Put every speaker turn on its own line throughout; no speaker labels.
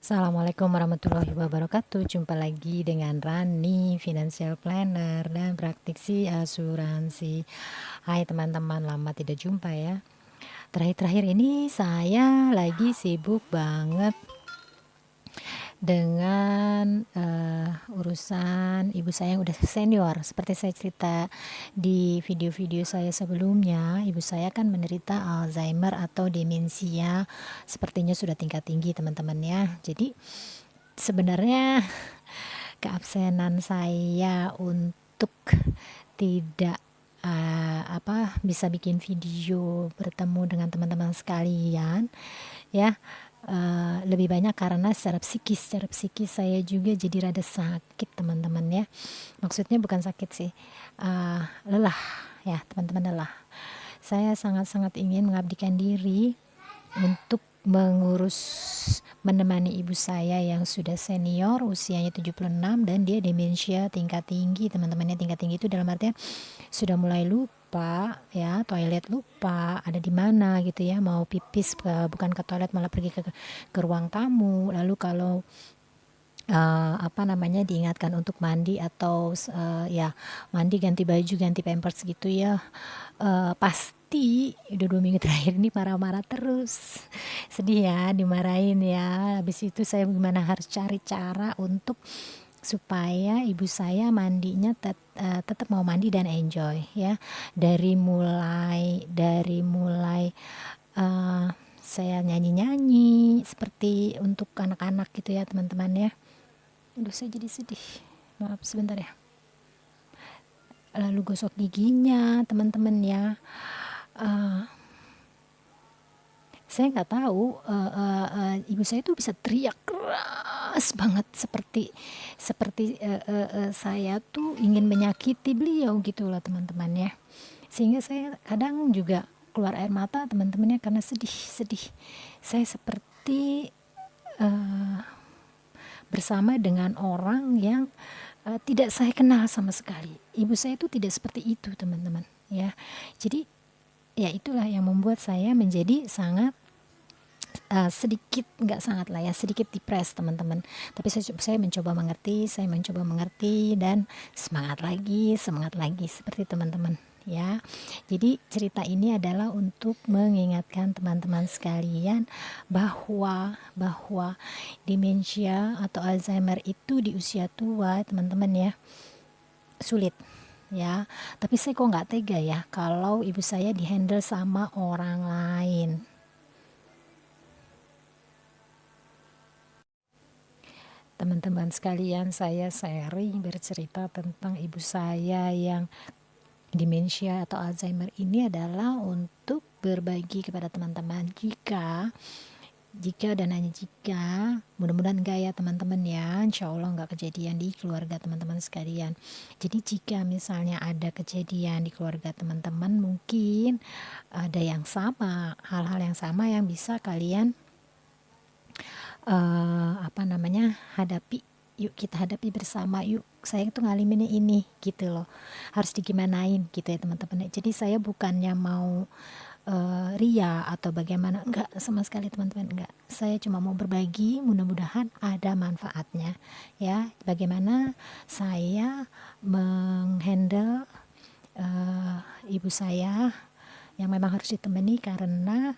Assalamualaikum warahmatullahi wabarakatuh. Jumpa lagi dengan Rani, financial planner dan praktisi asuransi. Hai teman-teman, lama tidak jumpa ya. Terakhir-terakhir ini saya lagi sibuk banget dengan urusan ibu saya yang udah senior. Seperti saya cerita di video-video saya sebelumnya, ibu saya kan menderita Alzheimer atau demensia, sepertinya sudah tingkat tinggi teman-teman ya. Jadi sebenarnya keabsenan saya untuk tidak bisa bikin video bertemu dengan teman-teman sekalian ya, lebih banyak karena secara psikis saya juga jadi rada sakit teman-teman ya. Maksudnya bukan sakit sih, lelah ya teman-teman, lelah. Saya sangat-sangat ingin mengabdikan diri untuk menemani ibu saya yang sudah senior, usianya 76 dan dia demensia tingkat tinggi teman-temannya. Tingkat tinggi itu dalam artian sudah mulai lupa ya, toilet lupa ada di mana gitu ya, mau pipis bukan ke toilet malah pergi ke ruang tamu. Lalu kalau diingatkan untuk mandi atau ya mandi, ganti baju, ganti pampers gitu ya, pasti udah 2 minggu terakhir ini marah-marah terus. Sedih ya dimarahin ya. Habis itu saya gimana, harus cari cara untuk supaya ibu saya mandinya tetap mau mandi dan enjoy ya. Dari mulai saya nyanyi-nyanyi seperti untuk anak-anak gitu ya teman-teman ya. Aduh, saya jadi sedih. Maaf sebentar ya. Lalu gosok giginya teman-teman ya. Saya nggak tahu, ibu saya tuh bisa teriak keras banget seperti saya tuh ingin menyakiti beliau gitu lah teman-teman ya. Sehingga saya kadang juga keluar air mata teman-temannya karena sedih. Saya seperti bersama dengan orang yang tidak saya kenal sama sekali. Ibu saya itu tidak seperti itu teman-teman ya. Jadi ya itulah yang membuat saya menjadi sangat sedikit, nggak sangat lah ya, sedikit depres teman-teman. Tapi saya mencoba mengerti dan semangat lagi seperti teman-teman ya. Jadi cerita ini adalah untuk mengingatkan teman-teman sekalian bahwa demensia atau Alzheimer itu di usia tua teman-teman ya sulit ya. Tapi saya kok nggak tega ya kalau ibu saya dihandle sama orang lain. Teman-teman sekalian, saya sharing bercerita tentang ibu saya yang demensia atau Alzheimer ini adalah untuk berbagi kepada teman-teman. Jika dan hanya jika, mudah-mudahan enggak ya teman-teman ya, insya Allah enggak kejadian di keluarga teman-teman sekalian. Jadi jika misalnya ada kejadian di keluarga teman-teman, mungkin ada yang sama, hal-hal yang sama yang bisa kalian hadapi. Yuk kita hadapi bersama, yuk saya itu ngaliminnya ini gitu loh, harus digimanain gitu ya teman-teman. Jadi saya bukannya mau ria atau bagaimana, enggak sama sekali teman-teman, enggak. Saya cuma mau berbagi, mudah-mudahan ada manfaatnya ya, bagaimana saya menghandle ibu saya yang memang harus ditemani karena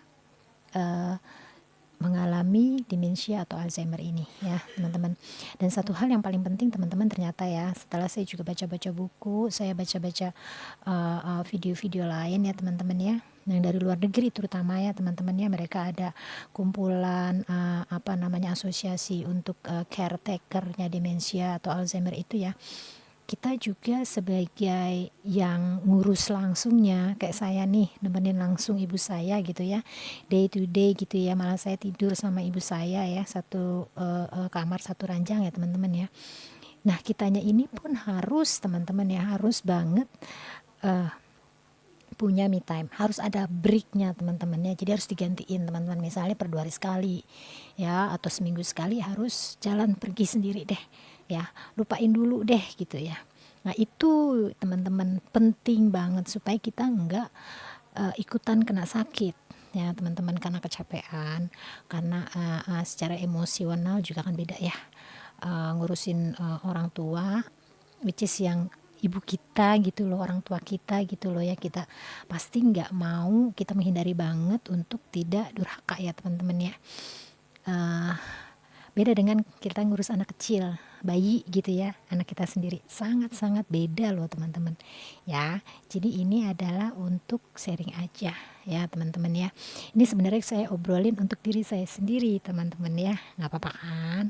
mengalami demensia atau Alzheimer ini ya teman-teman. Dan satu hal yang paling penting teman-teman, ternyata ya, setelah saya juga baca-baca buku, saya baca-baca video-video lain ya teman-teman ya, yang dari luar negeri terutama ya teman-teman ya, mereka ada kumpulan asosiasi untuk caretakernya demensia atau Alzheimer itu ya. Kita juga sebagai yang ngurus langsungnya, kayak saya nih nemenin langsung ibu saya gitu ya, day to day gitu ya, malah saya tidur sama ibu saya ya, satu kamar satu ranjang ya teman-teman ya. Nah kitanya ini pun harus teman-teman ya, harus banget punya me time, harus ada breaknya teman-teman ya. Jadi harus digantiin teman-teman, misalnya per 2 hari sekali ya, atau seminggu sekali harus jalan pergi sendiri deh ya, lupain dulu deh gitu ya. Nah itu teman-teman penting banget supaya kita enggak ikutan kena sakit ya teman-teman, karena kecapean, karena secara emosional juga kan beda ya, ngurusin orang tua, which is yang ibu kita gitu loh, orang tua kita gitu loh ya, kita pasti nggak mau, kita menghindari banget untuk tidak durhaka ya teman-teman ya. Eh, Beda dengan kita ngurus anak kecil, bayi gitu ya, anak kita sendiri, sangat-sangat beda loh teman-teman ya. Jadi ini adalah untuk sharing aja ya teman-teman ya. Ini sebenarnya saya obrolin untuk diri saya sendiri teman-teman ya, nggak apa-apa kan.